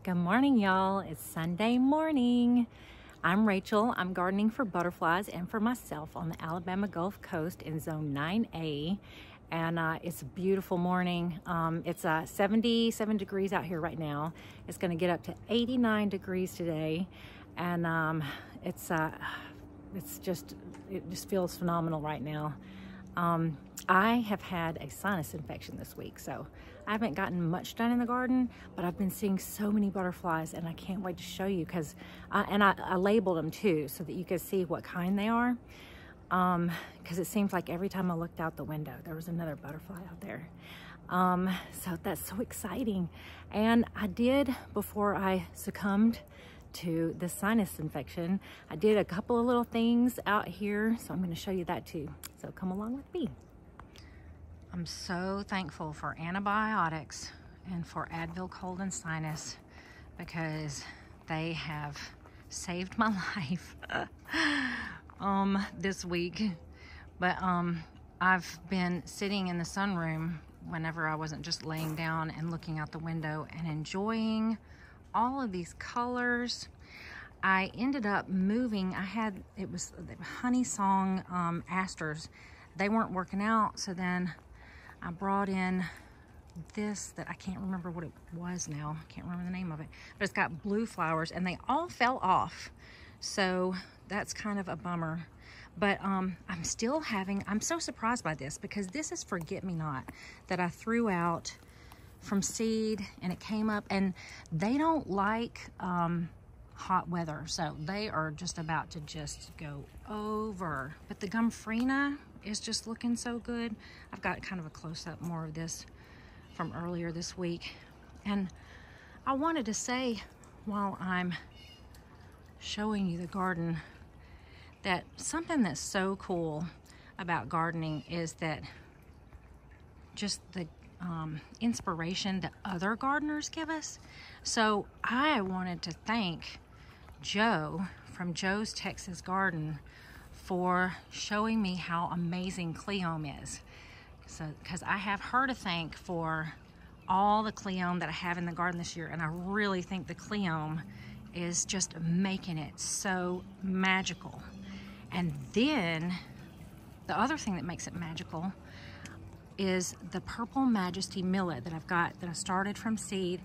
Good morning, y'all. It's Sunday morning. I'm Rachel. I'm gardening for butterflies and for myself on the Alabama Gulf Coast in Zone 9A. And it's a beautiful morning. It's 77 degrees out here right now. It's going to get up to 89 degrees today. And it just feels phenomenal right now. I have had a sinus infection this week, so I haven't gotten much done in the garden, but I've been seeing so many butterflies and I can't wait to show you because, I labeled them too so that you can see what kind they are. Because it seems like every time I looked out the window, there was another butterfly out there. So that's so exciting. And I did, before I succumbed to the sinus infection, I did a couple of little things out here, so I'm going to show you that too. So come along with me. I'm so thankful for antibiotics and for Advil Cold and Sinus because they have saved my life this week. But I've been sitting in the sunroom whenever I wasn't just laying down and looking out the window and enjoying all of these colors. I ended up moving. It was Honey Song asters. They weren't working out, so then I brought in this that I can't remember what it was now. I can't remember the name of it, but it's got blue flowers and they all fell off. So that's kind of a bummer. But I'm so surprised by this because this is Forget-Me-Not that I threw out from seed and it came up, and they don't like hot weather, so they are just about to just go over. But the Gomphrena is just looking so good. I've got kind of a close-up more of this from earlier this week. And I wanted to say, while I'm showing you the garden, that something that's so cool about gardening is that just the inspiration that other gardeners give us. So I wanted to thank Joe from Joe's Texas Garden for showing me how amazing Cleome is. So, because I have her to thank for all the Cleome that I have in the garden this year, and I really think the Cleome is just making it so magical. And then the other thing that makes it magical is the Purple Majesty millet that I've got, that I started from seed,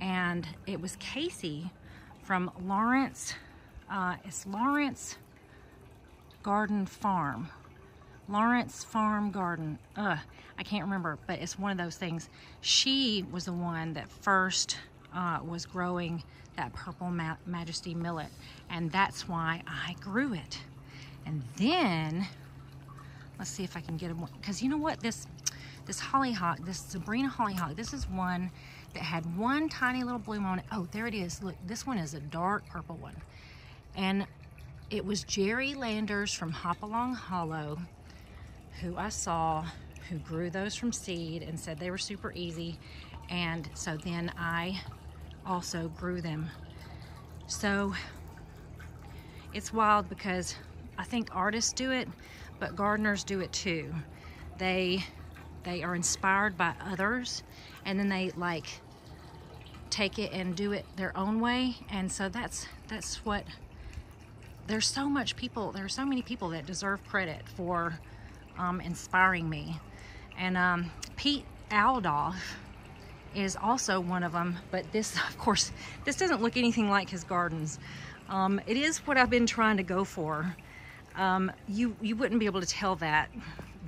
and it was Casey from Lawrence, it's Lawrence Garden Farm. Lawrence Farm Garden. I can't remember, but it's one of those things. She was the one that first was growing that Purple Majesty millet, and that's why I grew it. And then, let's see if I can get them, because you know what, this hollyhock, this Sabrina hollyhock, this is one that had one tiny little bloom on it. Oh, there it is. Look, this one is a dark purple one. And it was Jerry Landers from Hopalong Hollow, who I saw, who grew those from seed and said they were super easy. And so then I also grew them. So it's wild because I think artists do it, but gardeners do it too. They are inspired by others, and then they like take it and do it their own way. And so that's what, there's so many people that deserve credit for inspiring me. And Pete Aldoff is also one of them, but this, of course, this doesn't look anything like his gardens. It is what I've been trying to go for. You wouldn't be able to tell that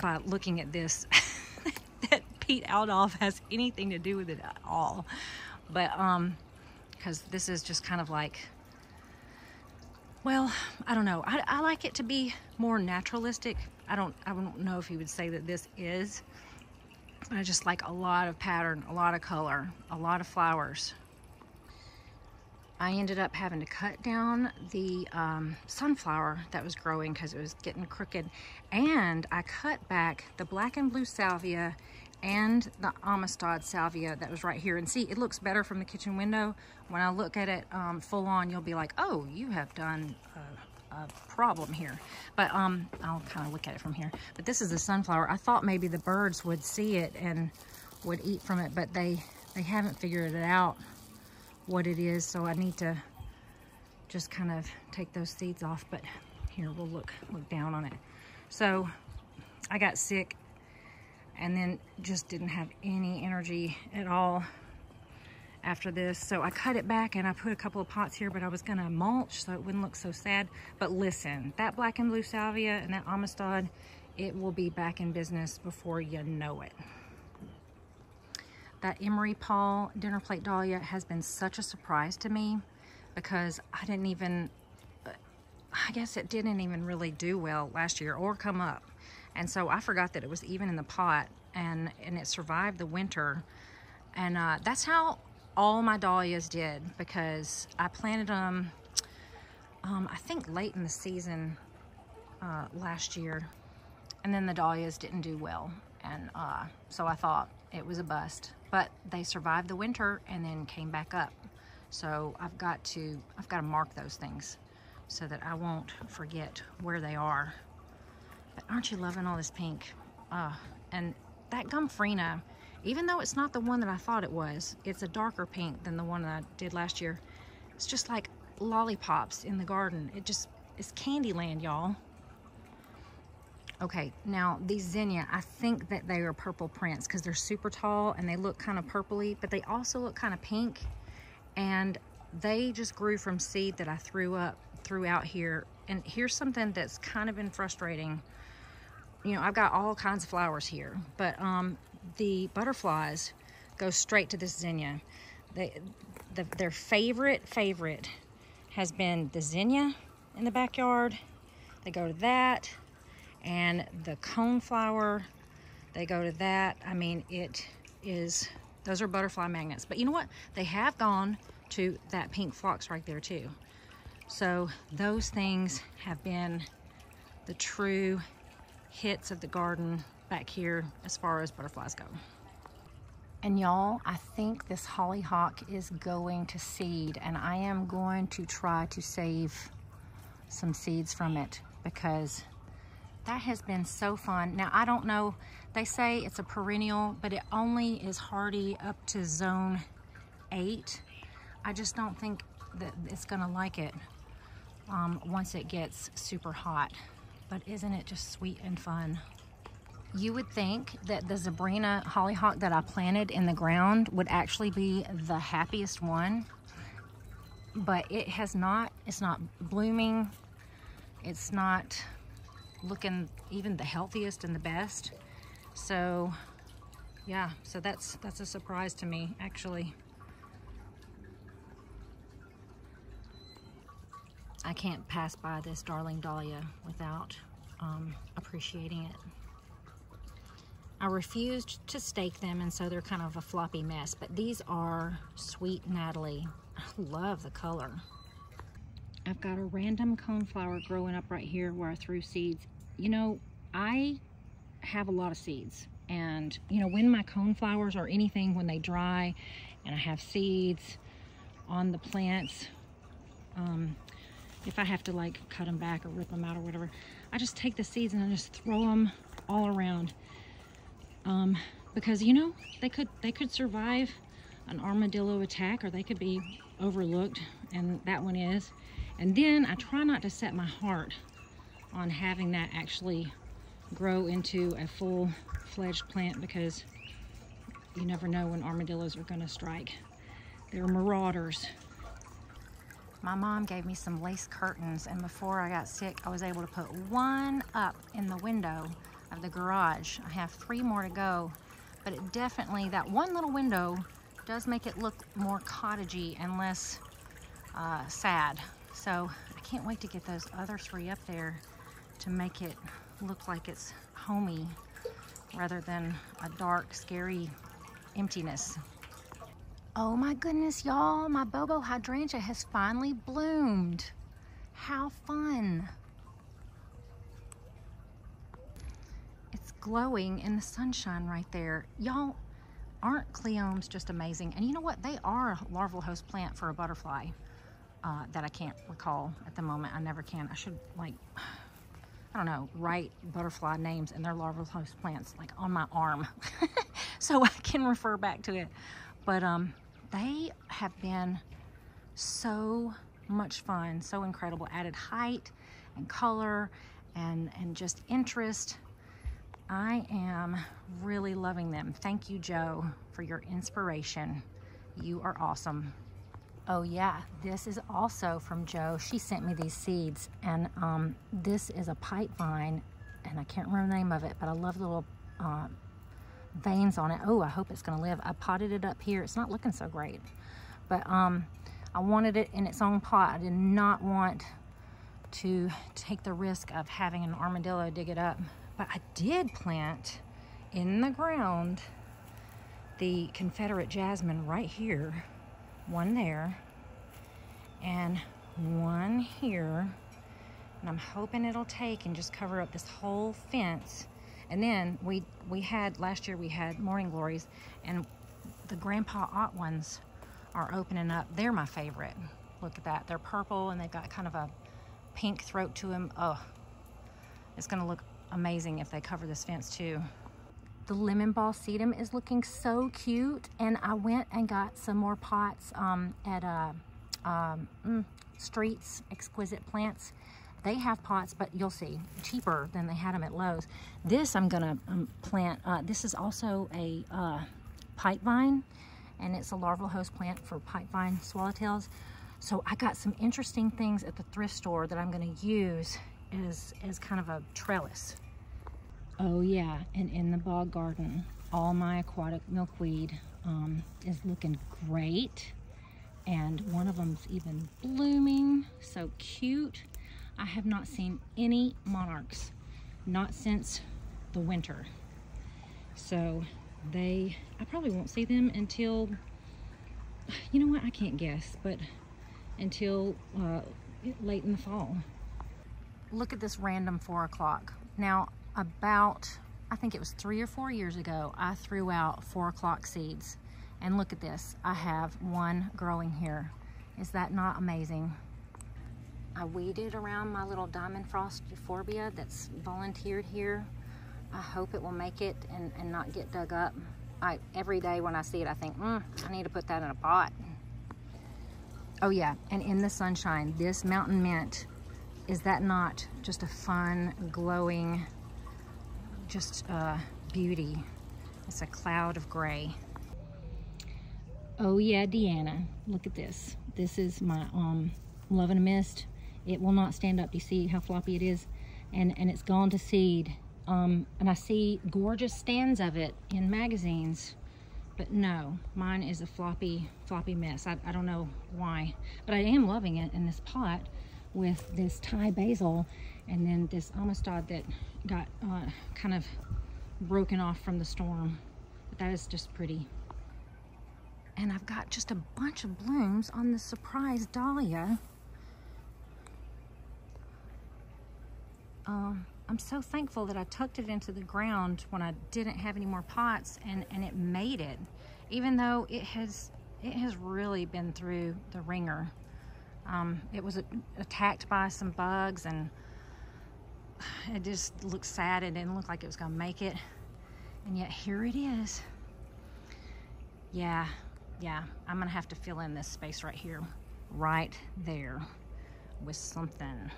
by looking at this that Pete Aldoff has anything to do with it at all. But because this is just kind of like, well, I don't know. I like it to be more naturalistic. I don't know if you would say that this is, but I just like a lot of pattern, a lot of color, a lot of flowers. I ended up having to cut down the sunflower that was growing because it was getting crooked, and I cut back the black and blue salvia and the Amistad salvia that was right here. And see, it looks better from the kitchen window. When I look at it full on, you'll be like, oh, you have done a problem here. But I'll kind of look at it from here. But this is the sunflower. I thought maybe the birds would see it and would eat from it, but they haven't figured it out what it is, so I need to just kind of take those seeds off. But here, we'll look down on it. So I got sick and then just didn't have any energy at all after this. So I cut it back and I put a couple of pots here, but I was gonna mulch so it wouldn't look so sad. But listen, that black and blue salvia and that Amistad, it will be back in business before you know it. That Emery Paul dinner plate dahlia has been such a surprise to me because I guess it didn't even really do well last year or come up. And so I forgot that it was even in the pot, and it survived the winter. And that's how all my dahlias did, because I planted them, I think late in the season last year, and then the dahlias didn't do well. And so I thought it was a bust, but they survived the winter and then came back up. So I've got to mark those things so that I won't forget where they are. But aren't you loving all this pink? And that Gomphrena, even though it's not the one that I thought it was, it's a darker pink than the one that I did last year. It's just like lollipops in the garden. It's Candyland, y'all. Okay, now these zinnia, I think that they are purple prince because they're super tall and they look kind of purpley, but they also look kind of pink. And they just grew from seed that I threw out here. And here's something that's kind of been frustrating. You know, I've got all kinds of flowers here, but the butterflies go straight to this zinnia. Their favorite has been the zinnia in the backyard. They go to that, and the coneflower, they go to that. I mean, those are butterfly magnets. But you know what? They have gone to that pink phlox right there too. So those things have been the true hits of the garden back here as far as butterflies go. And y'all, I think this hollyhock is going to seed, and I am going to try to save some seeds from it because that has been so fun. Now, I don't know, they say it's a perennial, but it only is hardy up to zone 8. I just don't think that it's gonna like it once it gets super hot. But isn't it just sweet and fun? You would think that the Zebrina hollyhock that I planted in the ground would actually be the happiest one, but it has not. It's not blooming. It's not looking even the healthiest and the best. So yeah, so that's a surprise to me, actually. I can't pass by this darling dahlia without appreciating it. I refused to stake them, and so they're kind of a floppy mess, but these are Sweet Natalie. I love the color. I've got a random coneflower growing up right here where I threw seeds. You know, I have a lot of seeds, and you know, when my coneflowers or anything, when they dry and I have seeds on the plants, if I have to like cut them back or rip them out or whatever, I just take the seeds and I just throw them all around. Because you know, they could survive an armadillo attack, or they could be overlooked, and that one is. And then I try not to set my heart on having that actually grow into a full-fledged plant, because you never know when armadillos are going to strike. They're marauders. My mom gave me some lace curtains, and before I got sick, I was able to put one up in the window of the garage. I have 3 more to go, but it definitely, that one little window does make it look more cottagey and less sad. So I can't wait to get those other 3 up there to make it look like it's homey rather than a dark, scary emptiness. Oh my goodness, y'all, my Bobo hydrangea has finally bloomed. How fun. It's glowing in the sunshine right there. Y'all, aren't cleomes just amazing? And you know what? They are a larval host plant for a butterfly that I can't recall at the moment. I never can. I should, like, I don't know, write butterfly names and their larval host plants like on my arm so I can refer back to it. But they have been So much fun, so incredible. Added height and color and just interest. I am really loving them. Thank you, Joe, for your inspiration. You are awesome. Oh yeah, this is also from Joe. She sent me these seeds, and this is a pipe vine, and I can't remember the name of it, but I love the little veins on it. Oh, I hope it's gonna live. I potted it up here. It's not looking so great, but I wanted it in its own pot. I did not want to take the risk of having an armadillo dig it up, but I did plant in the ground the Confederate jasmine right here, one there, and one here, and I'm hoping it'll take and just cover up this whole fence. And then we had, last year we had morning glories, and the Grandpa Ott ones are opening up. They're my favorite. Look at that. They're purple and they've got kind of a pink throat to them. Oh, it's gonna look amazing if they cover this fence too. The lemon ball sedum is looking so cute, and I went and got some more pots at Streets Exquisite Plants. They have pots, but you'll see, cheaper than they had them at Lowe's. This I'm gonna plant. This is also a pipe vine, and it's a larval host plant for pipe vine swallowtails. So I got some interesting things at the thrift store that I'm gonna use as kind of a trellis. Oh yeah, and in the bog garden, all my aquatic milkweed is looking great. And one of them's even blooming, so cute. I have not seen any monarchs, not since the winter. So I probably won't see them until, you know what, I can't guess, but until late in the fall. Look at this random 4 o'clock. Now, about, I think it was 3 or 4 years ago, I threw out 4 o'clock seeds. And look at this, I have one growing here. Is that not amazing? I weeded around my little diamond frost euphorbia that's volunteered here. I hope it will make it and not get dug up. Every day when I see it, I think, I need to put that in a pot. Oh yeah, and in the sunshine, this mountain mint, is that not just a fun, glowing, just beauty? It's a cloud of gray. Oh yeah, Deanna, look at this. This is my Love and a Mist. It will not stand up. Do you see how floppy it is? And it's gone to seed. And I see gorgeous stands of it in magazines, but no, mine is a floppy mess. I don't know why, but I am loving it in this pot with this Thai basil and then this Amistad that got kind of broken off from the storm. But that is just pretty. And I've got just a bunch of blooms on the surprise dahlia. I'm so thankful that I tucked it into the ground when I didn't have any more pots, and it made it, even though it has really been through the ringer. It was attacked by some bugs, and it just looked sad. It didn't look like it was gonna make it, and yet here it is. Yeah, I'm gonna have to fill in this space right here, right there, with something.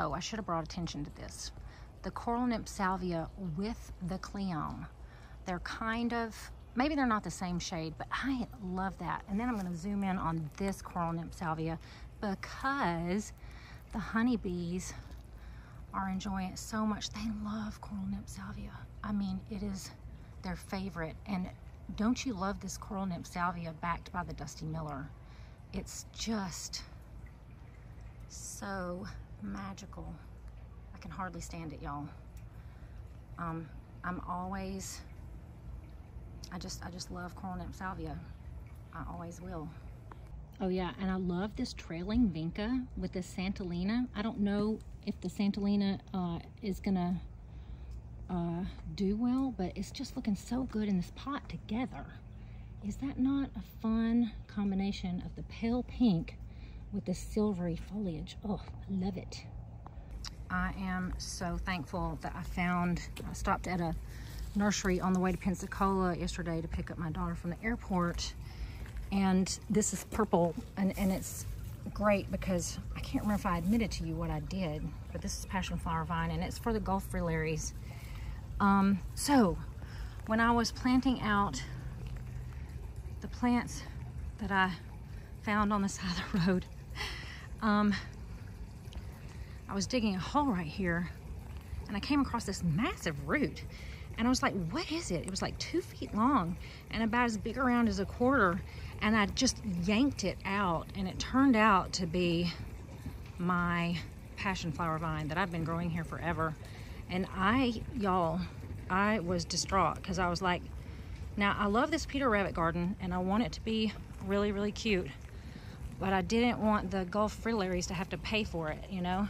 Oh, I should have brought attention to this. The Coral Nymph Salvia with the Cleome. They're kind of, maybe they're not the same shade, but I love that. And then I'm gonna zoom in on this Coral Nymph Salvia because the honeybees are enjoying it so much. They love Coral Nymph Salvia. I mean, it is their favorite. And don't you love this Coral Nymph Salvia backed by the Dusty Miller? It's just so magical. I can hardly stand it, y'all. I just love Coral Nymph Salvia. I always will. Oh yeah, and I love this trailing vinca with this Santolina. I don't know if the Santolina is gonna do well, but it's just looking so good in this pot together. Is that not a fun combination of the pale pink with the silvery foliage? Oh, I love it. I am so thankful that I stopped at a nursery on the way to Pensacola yesterday to pick up my daughter from the airport, And this is purple, and it's great because I can't remember if I admitted to you what I did, but this is passion flower vine, and it's for the Gulf Fritillaries. So when I was planting out the plants that I found on the side of the road, I was digging a hole right here, and I came across this massive root, and I was like, what is it? It was like 2 feet long and about as big around as a quarter, and I just yanked it out, and it turned out to be my passion flower vine that I've been growing here forever. And y'all, I was distraught because I was like, now I love this Peter Rabbit garden and I want it to be really, really cute, but I didn't want the Gulf Fritillaries to have to pay for it, you know?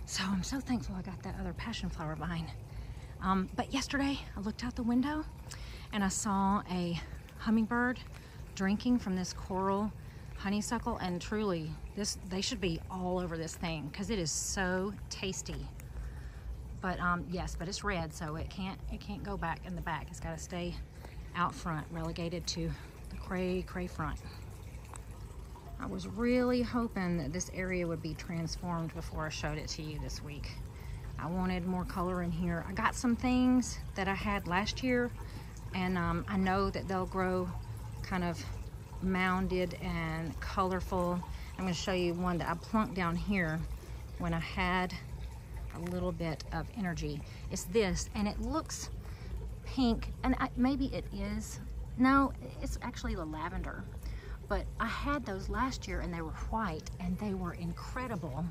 So I'm so thankful I got that other passion flower vine. But yesterday I looked out the window and I saw a hummingbird drinking from this coral honeysuckle, and truly they should be all over this thing because it is so tasty. But yes, but it's red, so it can't go back in the back. It's got to stay out front, relegated to the cray front. I was really hoping that this area would be transformed before I showed it to you this week. I wanted more color in here. I got some things that I had last year, and I know that they'll grow kind of mounded and colorful. I'm going to show you one that I plunked down here when I had a little bit of energy. It's this, and it looks pink, and maybe it is. No, it's actually the lavender. But I had those last year and they were white and they were incredible.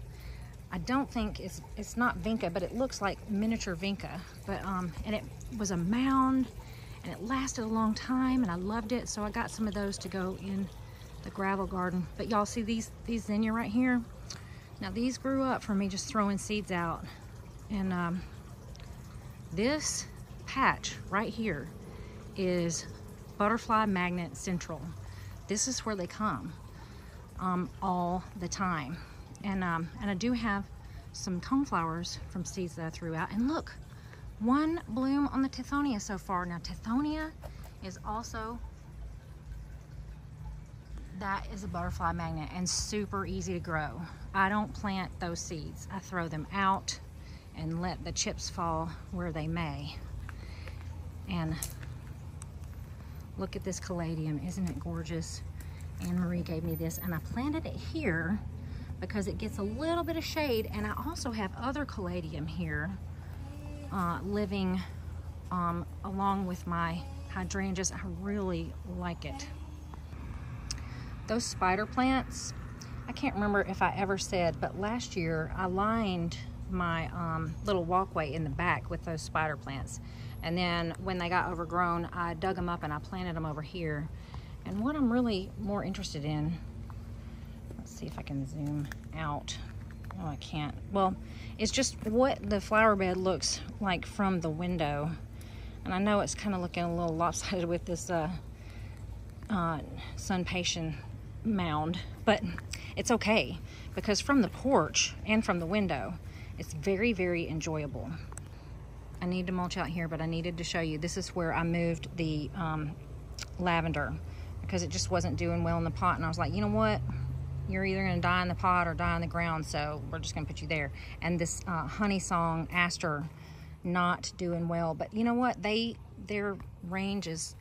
I don't think it's not vinca, but it looks like miniature vinca. But and it was a mound and it lasted a long time and I loved it. So I got some of those to go in the gravel garden. But y'all see these zinnia right here? Now these grew up from me just throwing seeds out. And this patch right here is Butterfly Magnet Central. This is where they come all the time. And I do have some coneflowers from seeds that I threw out. And look, one bloom on the Tithonia so far. Now Tithonia is also, that is a butterfly magnet and super easy to grow. I don't plant those seeds. I throw them out and let the chips fall where they may. And look at this caladium, isn't it gorgeous? Anne Marie gave me this and I planted it here because it gets a little bit of shade, and I also have other caladium here living along with my hydrangeas. I really like it. Those spider plants, I can't remember if I ever said, but last year I lined my little walkway in the back with those spider plants. And then when they got overgrown, I dug them up and I planted them over here. And what I'm really more interested in, let's see if I can zoom out. Oh, I can't. Well, it's just what the flower bed looks like from the window. And I know it's kind of looking a little lopsided with this Sun-Patient mound, but it's okay because from the porch and from the window, it's very, very enjoyable. I need to mulch out here, but I needed to show you. This is where I moved the lavender because it just wasn't doing well in the pot. And I was like, you know what? You're either going to die in the pot or die in the ground, so we're just going to put you there. And this honey song aster, not doing well. But you know what? Their range is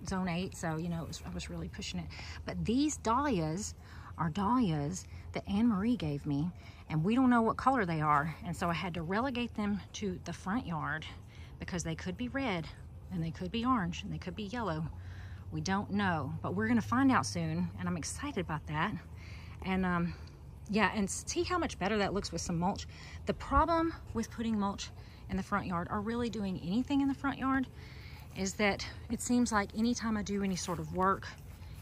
zone 8, so you know I was really pushing it. But these dahlias are dahlias that Anne Marie gave me, and we don't know what color they are, and so I had to relegate them to the front yard because they could be red and they could be orange and they could be yellow. We don't know, but we're gonna find out soon, and I'm excited about that. And yeah, and see how much better that looks with some mulch. The problem with putting mulch in the front yard, or really doing anything in the front yard, is that it seems like anytime I do any sort of work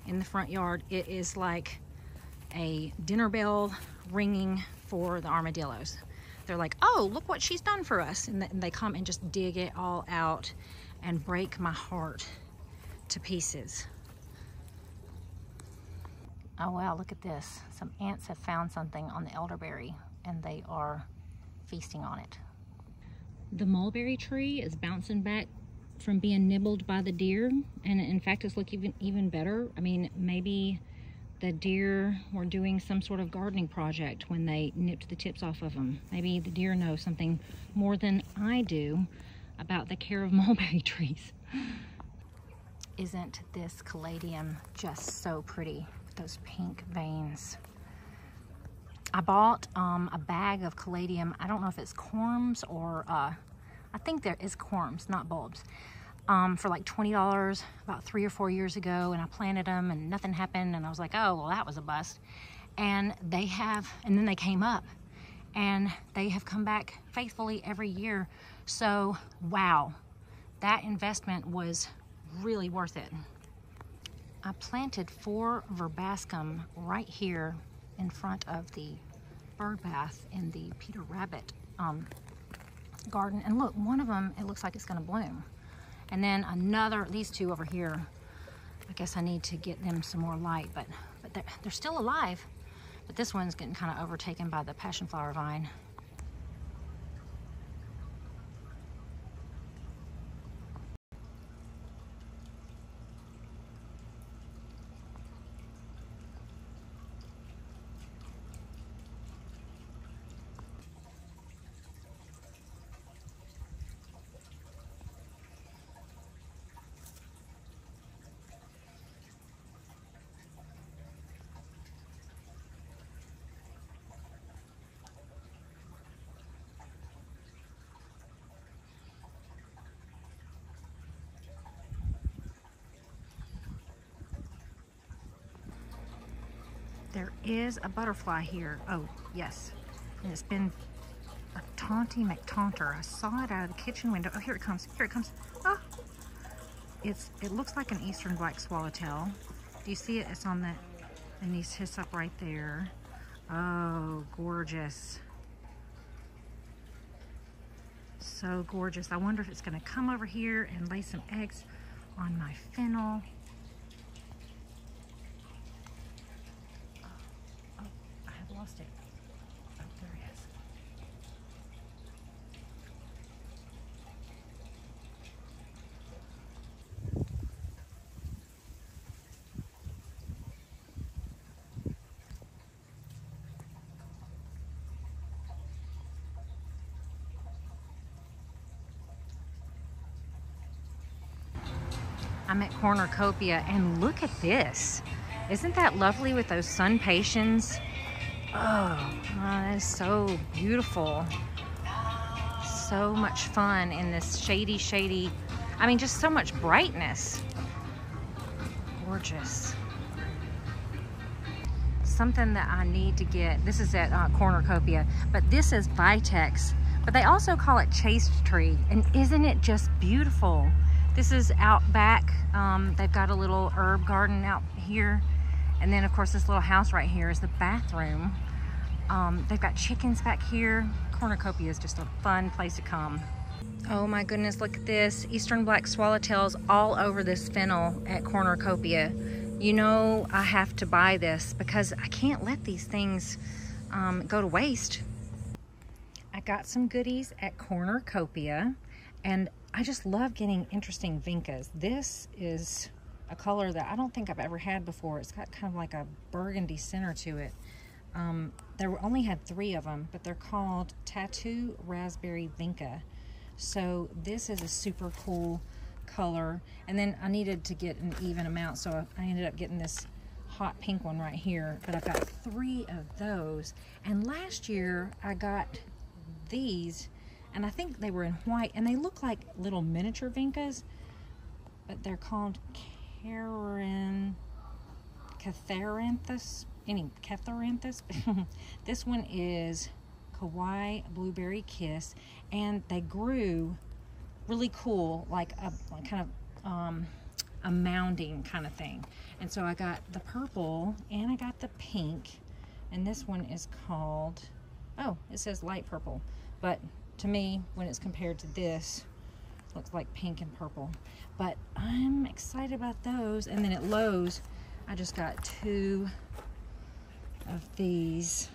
in the front yard, it is like a dinner bell ringing for the armadillos. They're like, oh, look what she's done for us. And they come and just dig it all out and break my heart to pieces. Oh wow, look at this. Some ants have found something on the elderberry and they are feasting on it. The mulberry tree is bouncing back from being nibbled by the deer, and in fact it's looking even better. I mean, maybe the deer were doing some sort of gardening project when they nipped the tips off of them. Maybe the deer know something more than I do about the care of mulberry trees. Isn't this caladium just so pretty with those pink veins? I bought a bag of caladium. I don't know if it's corms or I think there is corms, not bulbs, for like $20 about 3 or 4 years ago, and I planted them and nothing happened, and I was like, oh, well, that was a bust. And then they came up, and they have come back faithfully every year. So, wow, that investment was really worth it. I planted 4 verbascum right here in front of the bird bath in the Peter Rabbit garden, and look, one of them, it looks like it's going to bloom. And then these 2 over here, I guess I need to get them some more light, but they're still alive. But this one's getting kind of overtaken by the passion flower vine. There is a butterfly here. Oh, yes. And it's been a taunty McTaunter. I saw it out of the kitchen window. Oh, here it comes. Here it comes. Oh! It looks like an eastern black swallowtail. Do you see it? It's on the, and these hyssop right there. Oh, gorgeous. So gorgeous. I wonder if it's going to come over here and lay some eggs on my fennel. Lost it. Oh, there it is. I'm at Cornucopia, and look at this. Isn't that lovely with those sun patiens? Oh, that is so beautiful. So much fun in this shady, I mean, just so much brightness. Gorgeous. Something that I need to get, this is at Cornucopia, but this is Vitex, but they also call it chaste tree, and isn't it just beautiful? This is out back. They've got a little herb garden out here. And then, of course, this little house right here is the bathroom. They've got chickens back here. Cornucopia is just a fun place to come. Oh my goodness, look at this. Eastern black swallowtails all over this fennel at Cornucopia. You know, I have to buy this because I can't let these things go to waste. I got some goodies at Cornucopia, and I just love getting interesting vincas. This is a color that I don't think I've ever had before. It's got kind of like a burgundy center to it. Only had 3 of them, but they're called Tattoo Raspberry Vinca. So this is a super cool color. And then I needed to get an even amount, so I ended up getting this hot pink one right here. But I've got 3 of those. And last year I got these, and I think they were in white, and they look like little miniature vincas, but they're called Catharanthus. Catharanthus. This one is Kawaii Blueberry Kiss, and they grew really cool, like a kind of a mounding kind of thing. And so I got the purple and I got the pink, and this one is called, oh, it says light purple, but to me, when it's compared to this, it looks like pink and purple. But I'm excited about those. And then at Lowe's, I just got 2 of these.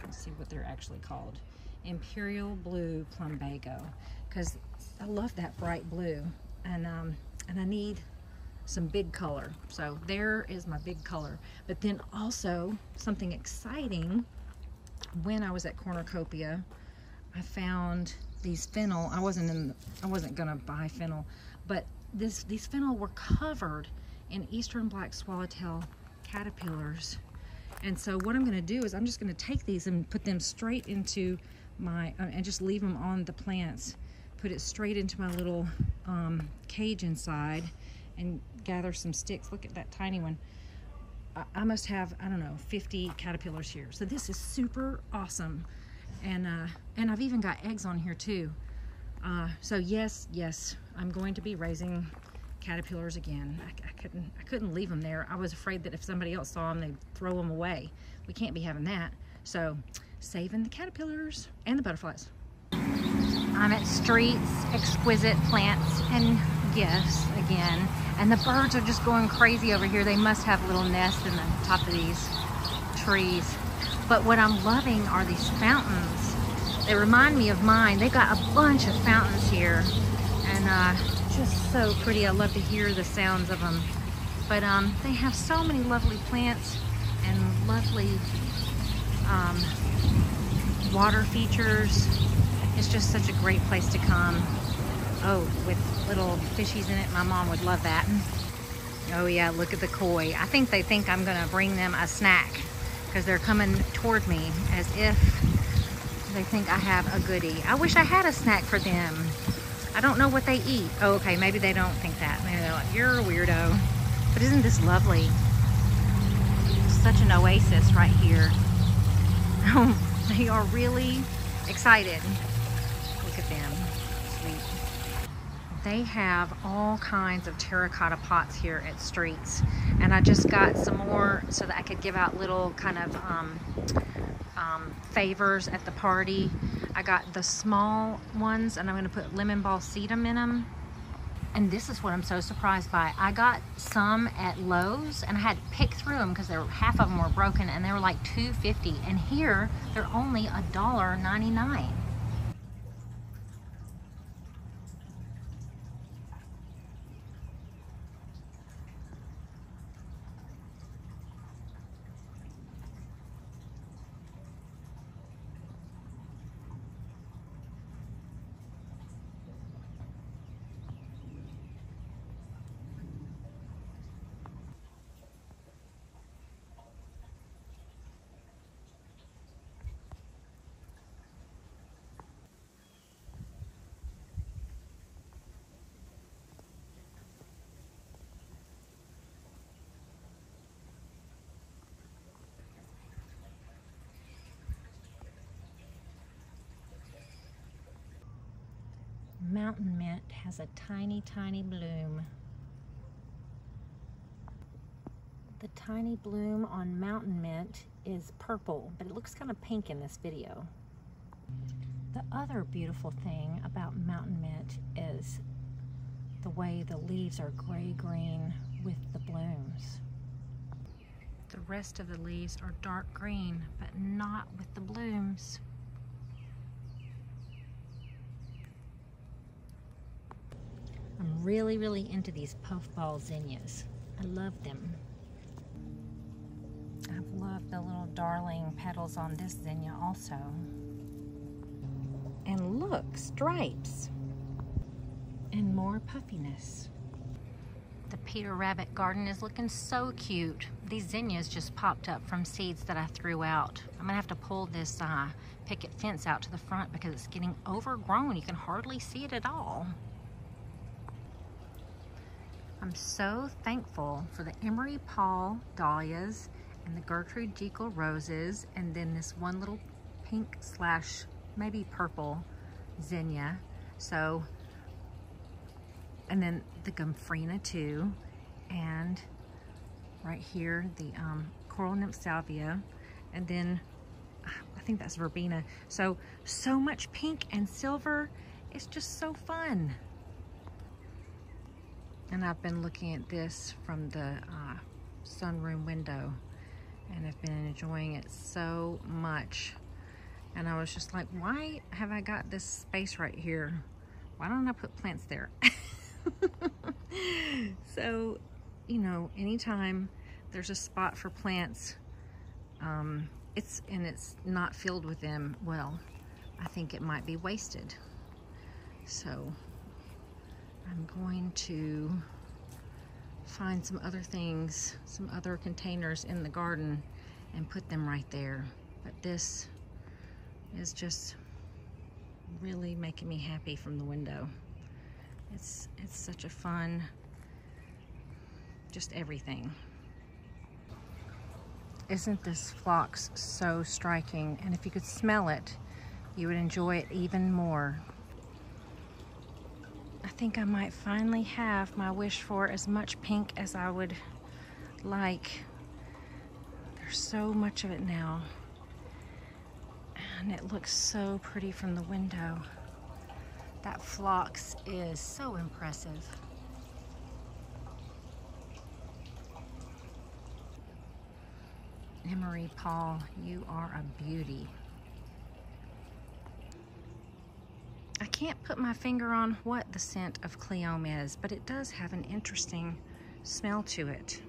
Let's see what they're actually called. Imperial Blue Plumbago, because I love that bright blue. and I need some big color. So there is my big color. But then also something exciting, when I was at Cornucopia, I found these fennel. I wasn't gonna buy fennel, but these fennel were covered in eastern black swallowtail caterpillars. And so what I'm gonna do is I'm just gonna take these and put them straight into my, and just leave them on the plants, put it straight into my little cage inside, and gather some sticks. Look at that tiny one. I must have, I don't know, 50 caterpillars here. So this is super awesome. And I've even got eggs on here too. So yes, I'm going to be raising caterpillars again. I couldn't leave them there. I was afraid that if somebody else saw them, they'd throw them away. We can't be having that. So saving the caterpillars and the butterflies. I'm at Street's Exquisite Plants and Gifts again, and the birds are just going crazy over here. They must have little nests in the top of these trees. But what I'm loving are these fountains. They remind me of mine. They've got a bunch of fountains here, and just so pretty. I love to hear the sounds of them. But they have so many lovely plants and lovely water features. It's just such a great place to come. Oh, with little fishies in it. My mom would love that. Oh yeah, look at the koi. I think they think I'm gonna bring them a snack because they're coming toward me as if they think I have a goodie. I wish I had a snack for them. I don't know what they eat. Oh, okay, maybe they don't think that. Maybe they're like, you're a weirdo. But isn't this lovely? Such an oasis right here. They are really excited. Look at them, sweet. They have all kinds of terracotta pots here at Streets, and I just got some more so that I could give out little kind of favors at the party. I got the small ones, and I'm going to put lemon ball sedum in them. And this is what I'm so surprised by. I got some at Lowe's, and I had to pick through them because half of them were broken, and they were like $2.50. And here they're only $1.99. Mountain mint has a tiny, tiny bloom. The tiny bloom on mountain mint is purple, but it looks kind of pink in this video. The other beautiful thing about mountain mint is the way the leaves are gray-green with the blooms. The rest of the leaves are dark green, but not with the blooms. I'm really, really into these puffball zinnias. I love them. I've loved the little darling petals on this zinnia also. And look, stripes. And more puffiness. The Peter Rabbit garden is looking so cute. These zinnias just popped up from seeds that I threw out. I'm gonna have to pull this picket fence out to the front because it's getting overgrown. You can hardly see it at all. I'm so thankful for the Emery Paul dahlias and the Gertrude Jekyll roses, and then this one little pink slash maybe purple zinnia. So, and then the Gomphrena too, and right here the coral nymph salvia, and then I think that's verbena. So much pink and silver. It's just so fun. And I've been looking at this from the sunroom window, and I've been enjoying it so much. And I was just like, why have I got this space right here? Why don't I put plants there? So, you know, anytime there's a spot for plants, it's not filled with them, well, I think it might be wasted. So I'm going to find some other things, some other containers in the garden and put them right there. But this is just really making me happy from the window. It's such a fun, just everything. Isn't this phlox so striking? And if you could smell it, you would enjoy it even more. I think I might finally have my wish for as much pink as I would like. There's so much of it now. And it looks so pretty from the window. That phlox is so impressive. Emery Paul, you are a beauty. I can't put my finger on what the scent of Cleome is, but it does have an interesting smell to it.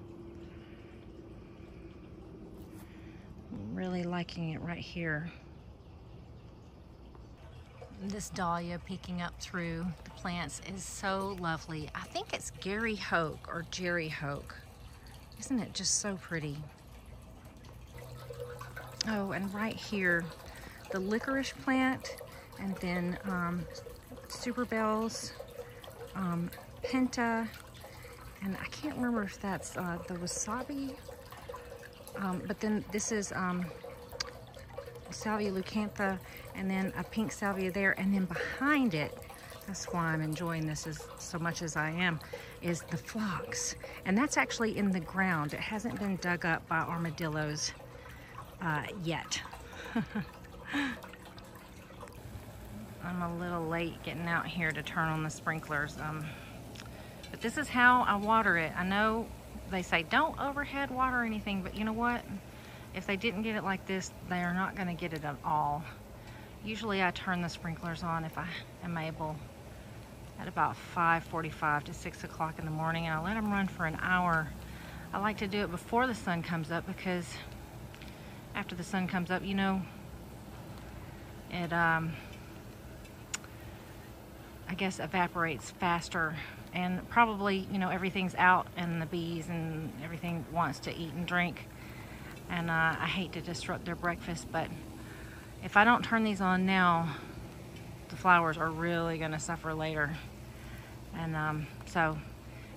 I'm really liking it right here. This dahlia peeking up through the plants is so lovely. I think it's Gary Hoke or Jerry Hoke. Isn't it just so pretty? Oh, and right here, the licorice plant, and then Super Bells, Penta, and I can't remember if that's the wasabi, but then this is Salvia leucantha, and then a pink salvia there, and then behind it, that's why I'm enjoying this so much as I am, is the phlox. And that's actually in the ground. It hasn't been dug up by armadillos yet. I'm a little late getting out here to turn on the sprinklers, but this is how I water it. I know they say don't overhead water anything, but you know what? If they didn't get it like this, they are not going to get it at all. Usually I turn the sprinklers on if I am able at about 5:45 to 6 o'clock in the morning, and I let them run for an hour. I like to do it before the sun comes up, because after the sun comes up, you know, it I guess evaporates faster, and probably, you know, everything's out and the bees and everything wants to eat and drink, and I hate to disrupt their breakfast. But if I don't turn these on now, the flowers are really going to suffer later. And so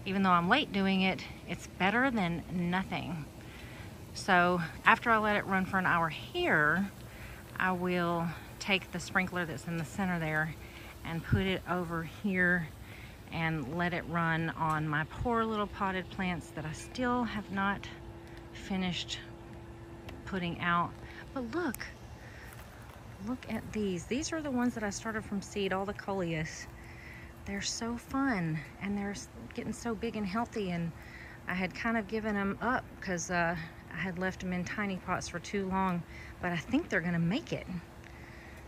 even though I'm late doing it, it's better than nothing. So after I let it run for an hour here, I will take the sprinkler that's in the center there and put it over here and let it run on my poor little potted plants that I still have not finished putting out. But look at these. These are the ones that I started from seed, all the coleus. They're so fun, and they're getting so big and healthy, and I had kind of given them up because I had left them in tiny pots for too long, but I think they're gonna make it.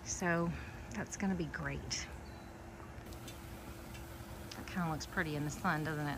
So that's gonna be great. That kind of looks pretty in the sun, doesn't it?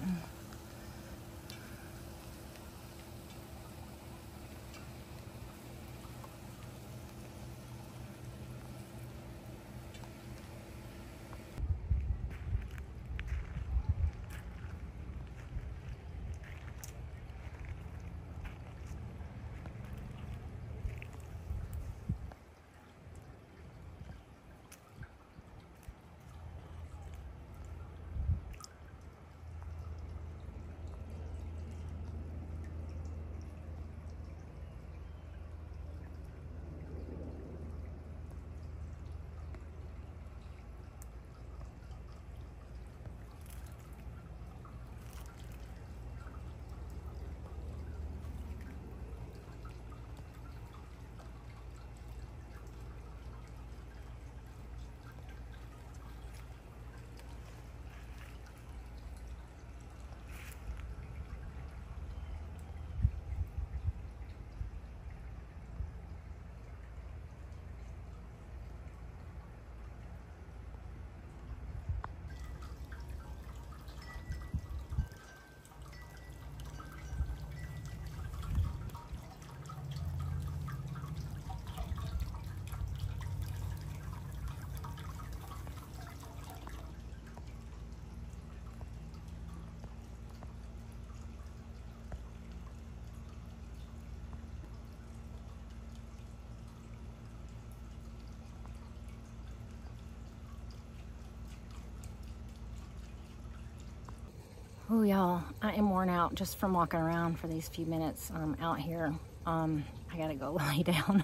Oh, y'all, I am worn out just from walking around for these few minutes out here. I gotta go lay down.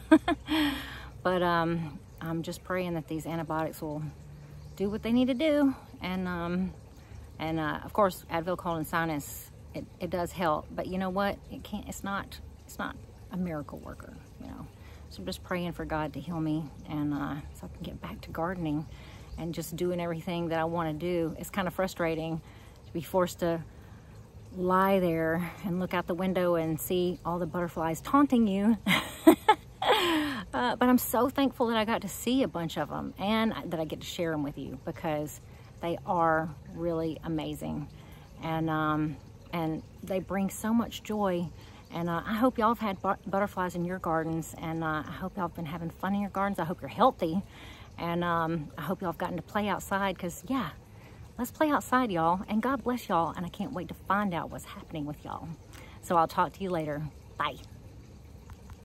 But I'm just praying that these antibiotics will do what they need to do. And of course, Advil, cold and sinus, it does help. But you know what? It's not a miracle worker, you know. So I'm just praying for God to heal me, and so I can get back to gardening and just doing everything that I want to do. It's kind of frustrating to be forced to lie there and look out the window and see all the butterflies taunting you. But I'm so thankful that I got to see a bunch of them, and that I get to share them with you, because they are really amazing, and they bring so much joy. And I hope y'all have had butterflies in your gardens, and I hope y'all have been having fun in your gardens. I hope you're healthy, and I hope y'all have gotten to play outside, because yeah, let's play outside, y'all. And God bless y'all, and I can't wait to find out what's happening with y'all. So I'll talk to you later. Bye.